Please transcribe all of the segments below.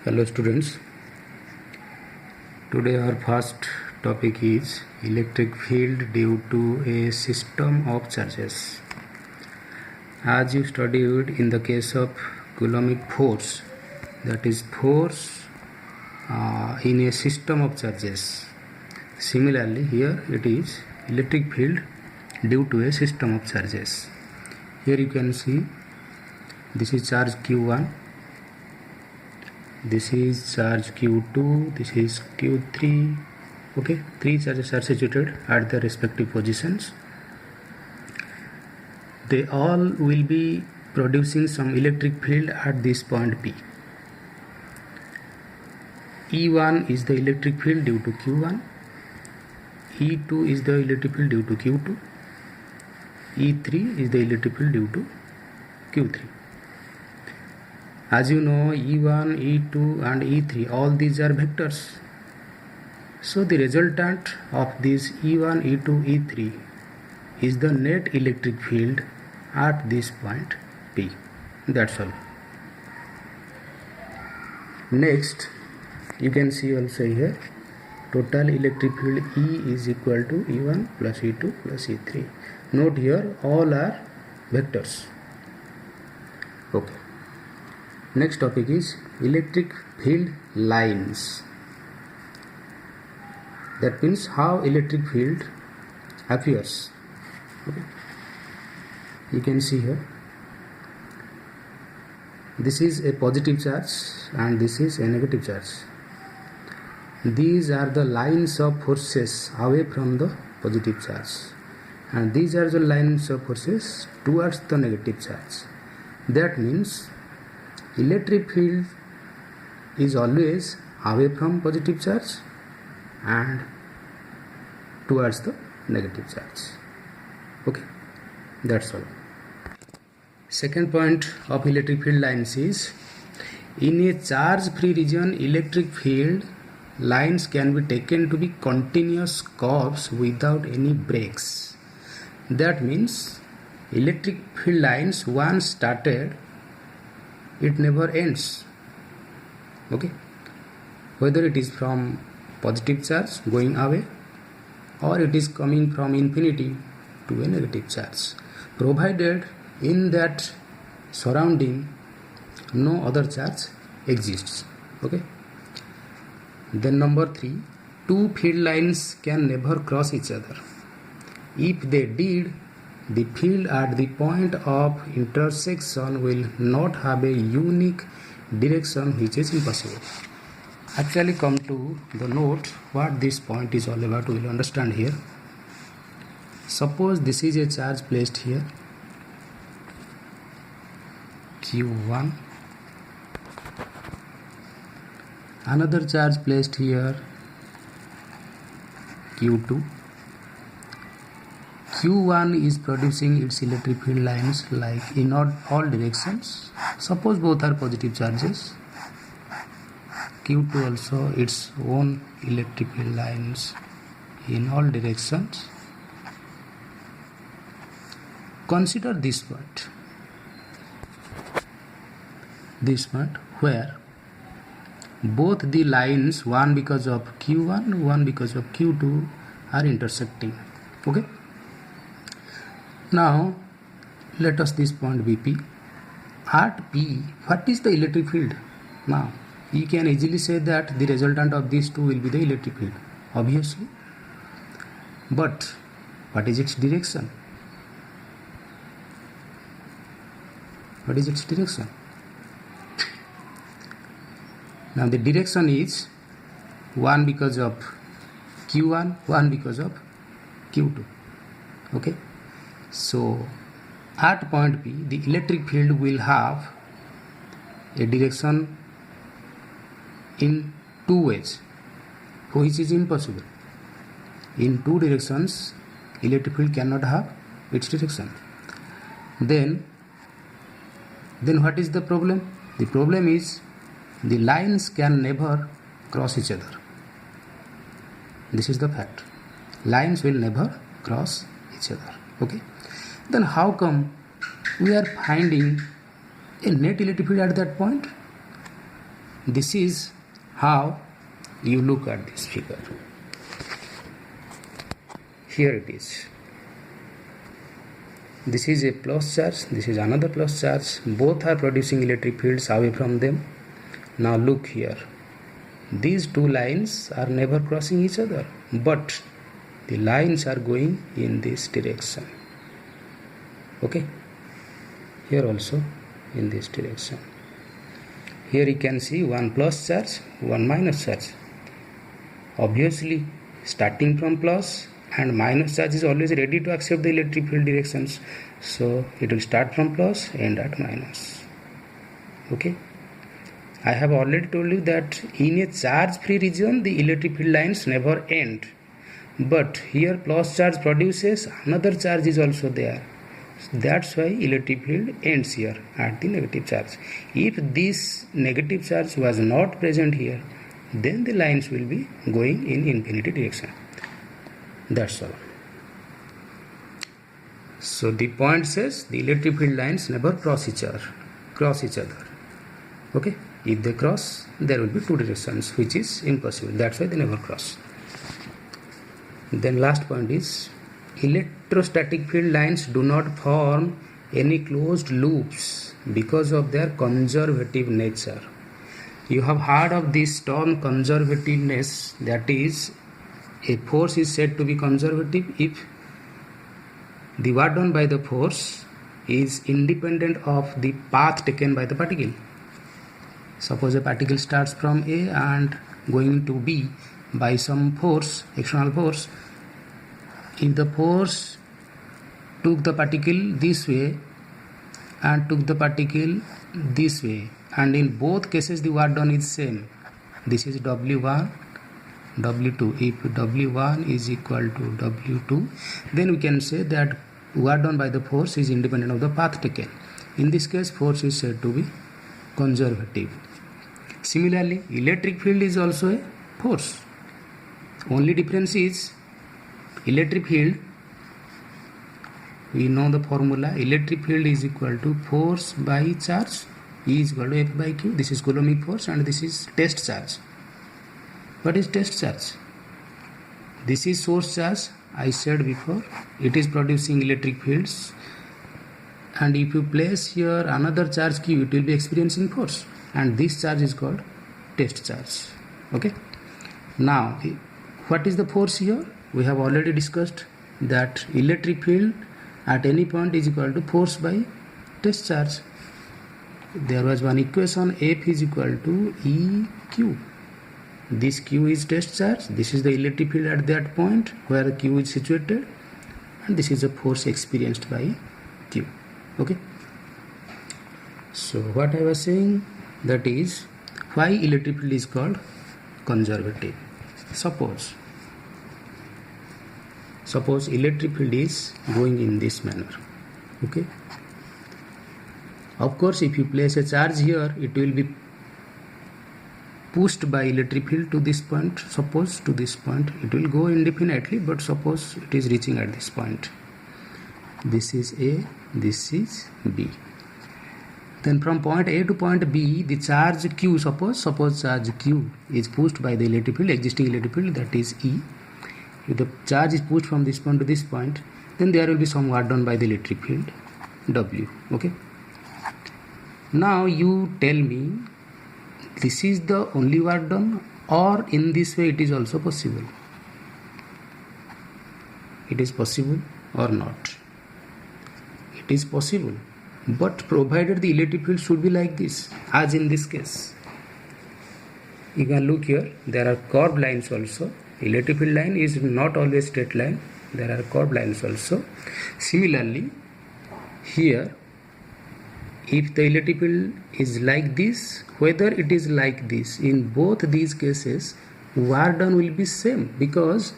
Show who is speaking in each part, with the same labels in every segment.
Speaker 1: Hello students, today our first topic is electric field due to a system of charges. As you studied in the case of Coulombic force, that is force in a system of charges. Similarly, here it is electric field due to a system of charges. Here you can see this is charge Q1, this is charge Q2, this is Q3. Okay, three charges are situated at their respective positions. They all will be producing some electric field at this point P. E1 is the electric field due to Q1, E2 is the electric field due to Q2, E3 is the electric field due to Q3. As you know, E1, E2 and E3, all these are vectors. So the resultant of these E1, E2, E3 is the net electric field at this point P. That's all. Next, you can see also here, total electric field E is equal to E1 plus E2 plus E3. Note here, all are vectors. Okay. Next topic is electric field lines. That means how electric field appears. Okay. You can see here, this is a positive charge and this is a negative charge. These are the lines of forces away from the positive charge, and these are the lines of forces towards the negative charge. That means electric field is always away from positive charge and towards the negative charge. Okay, that's all. Second point of electric field lines is, in a charge free region, electric field lines can be taken to be continuous curves without any breaks. That means electric field lines once started, it never ends. Okay, whether it is from positive charge going away or it is coming from infinity to a negative charge, provided in that surrounding no other charge exists. Okay. Then number 3, two field lines can never cross each other. If they did, the field at the point of intersection will not have a unique direction, which is impossible. Actually, come to the note what this point is all about. We will understand here. Suppose this is a charge placed here, Q1, another charge placed here, Q2. Q1 is producing its electric field lines like in all directions. Suppose both are positive charges. Q2 also its own electric field lines in all directions. Consider this point where both the lines, one because of Q1, one because of Q2, are intersecting. Okay. Now let us this point be P. At P, what is the electric field? Now you can easily say that the resultant of these two will be the electric field, obviously. But what is its direction? What is its direction? Now the direction is one because of Q1, one because of Q2. Okay. So at point P, the electric field will have a direction in two ways, which is impossible. In two directions, electric field cannot have its direction. Then what is the problem? The problem is the lines can never cross each other. This is the fact. Lines will never cross each other. Okay. Then how come we are finding a net electric field at that point? This is how you look at this figure. Here it is. This is a plus charge, this is another plus charge. Both are producing electric fields away from them. Now look here. These two lines are never crossing each other, but the lines are going in this direction. Okay? Here also in this direction. Here you can see one plus charge, one minus charge. Obviously, starting from plus and minus charge is always ready to accept the electric field directions. So it will start from plus, end at minus. Okay? I have already told you that in a charge-free region, the electric field lines never end. But here plus charge produces another charge is also there. That's why electric field ends here at the negative charge. If this negative charge was not present here, then the lines will be going in infinity direction. That's all. So the point says the electric field lines never cross each other. Okay? If they cross, there will be two directions, which is impossible. That's why they never cross. Then last point is, electrostatic field lines do not form any closed loops because of their conservative nature. You have heard of this term conservativeness, that is, a force is said to be conservative if the work done by the force is independent of the path taken by the particle. Suppose a particle starts from A and going to B by some force, external force. If the force took the particle this way and took the particle this way, and in both cases the work done is same, this is W1, W2. If W1 is equal to W2, then we can say that work done by the force is independent of the path taken. In this case, force is said to be conservative. Similarly, electric field is also a force. Only difference is electric field, we know the formula, electric field is equal to force by charge, E is equal to F by Q. This is Coulombic force and this is test charge. What is test charge? This is source charge. I said before, it is producing electric fields, and if you place here another charge Q, it will be experiencing force, and this charge is called test charge. Okay? Now, what is the force here? We have already discussed that electric field at any point is equal to force by test charge. There was one equation, F is equal to EQ. This Q is test charge, this is the electric field at that point where Q is situated, and this is the force experienced by Q. Okay? So what I was saying, that is why electric field is called conservative. Suppose electric field is going in this manner. Okay? Of course, if you place a charge here, it will be pushed by electric field to this point. Suppose to this point, it will go indefinitely, but suppose it is reaching at this point. This is A, this is B. Then from point A to point B, the charge Q, suppose charge Q is pushed by the electric field, existing electric field, that is E. If the charge is pushed from this point to this point, then there will be some work done by the electric field, W. Okay? Now you tell me, this is the only work done, or in this way it is also possible? It is possible or not? It is possible, but provided the electric field should be like this, as in this case. You can look here, there are curved lines also. Electric field line is not always straight line, there are curved lines also. Similarly, here, if the electric field is like this, whether it is like this, in both these cases, work done will be same, because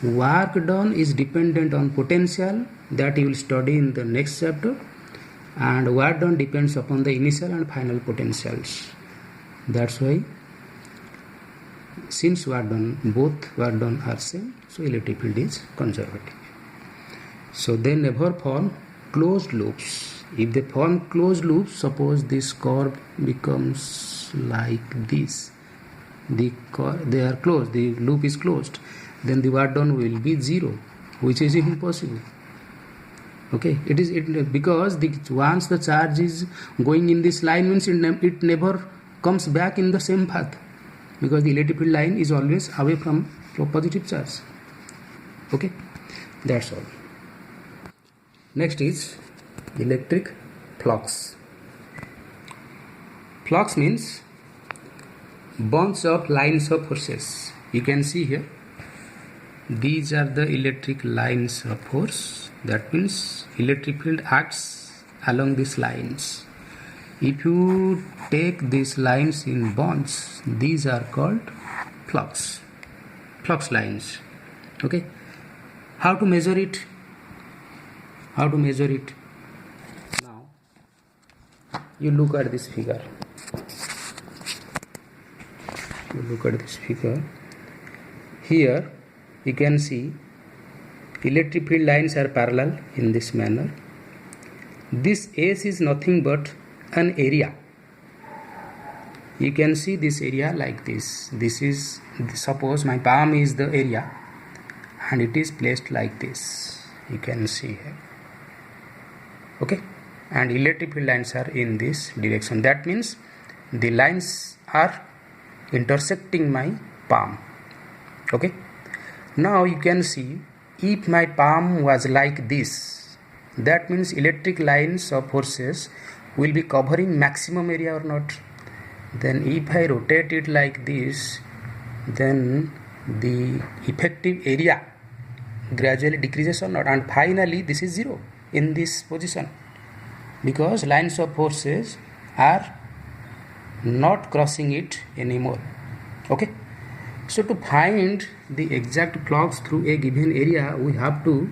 Speaker 1: work done is dependent on potential that you will study in the next chapter, and work done depends upon the initial and final potentials. That's why, since both work done are same, so electric field is conservative. So they never form closed loops. If they form closed loops, suppose this curve becomes like this, they are closed, the loop is closed, then the work done will be 0, which is impossible. Okay, because once the charge is going in this line means it never comes back in the same path, because the electric field line is always away from positive charge. Okay, that's all. Next is electric flux. Flux means bunch of lines of forces. You can see here, these are the electric lines of force. That means electric field acts along these lines. If you take these lines in bonds, these are called flux lines. Okay, how to measure it? Now you look at this figure. Here you can see electric field lines are parallel in this manner. This S is nothing but an area. You can see this area like this. This is, suppose my palm is the area and it is placed like this. You can see here. Okay, and electric field lines are in this direction. That means the lines are intersecting my palm. Okay, now you can see, if my palm was like this, that means electric lines of forces will be covering maximum area or not. Then if I rotate it like this, then the effective area gradually decreases or not, and finally this is 0 in this position, because lines of forces are not crossing it anymore. Okay, so to find the exact flux through a given area, we have to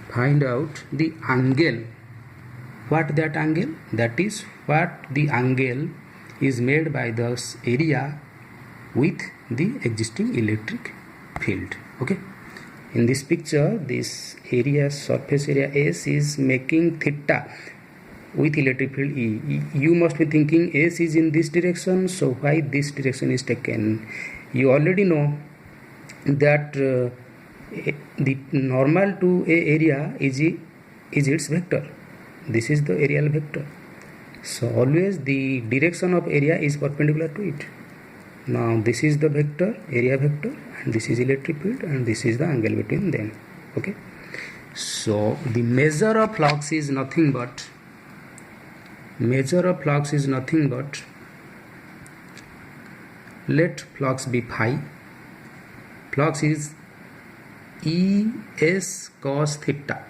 Speaker 1: find out the angle. What that angle? That is what the angle is made by this area with the existing electric field. Okay, in this picture, this area, surface area S, is making theta with electric field E. You must be thinking S is in this direction, so why this direction is taken? You already know that the normal to a area is its vector. This is the areal vector. So always the direction of area is perpendicular to it. Now this is the vector, area vector, and this is electric field, and this is the angle between them. Okay, so the measure of flux is nothing but let flux be phi. Flux is Es cos theta.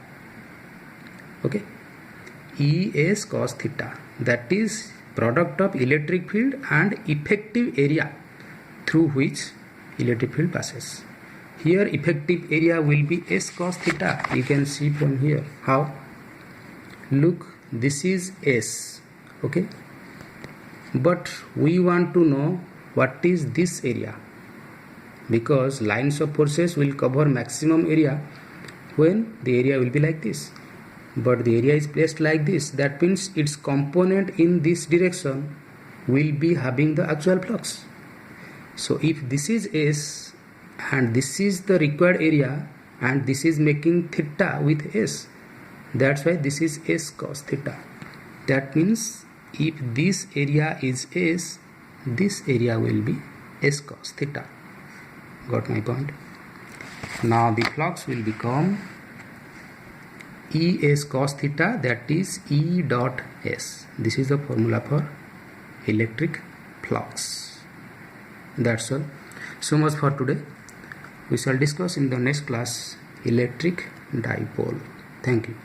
Speaker 1: Okay, Es cos theta, that is product of electric field and effective area through which electric field passes. Here effective area will be S cos theta. You can see from here. How? Look, this is S. Okay, but we want to know what is this area, because lines of forces will cover maximum area when the area will be like this, but the area is placed like this. That means its component in this direction will be having the actual flux. So if this is S and this is the required area and this is making theta with S, that's why this is S cos theta. That means if this area is S, this area will be S cos theta. Got my point? Now the flux will become Es cos theta, that is E dot S. This is the formula for electric flux. That's all. So much for today. We shall discuss in the next class electric dipole. Thank you.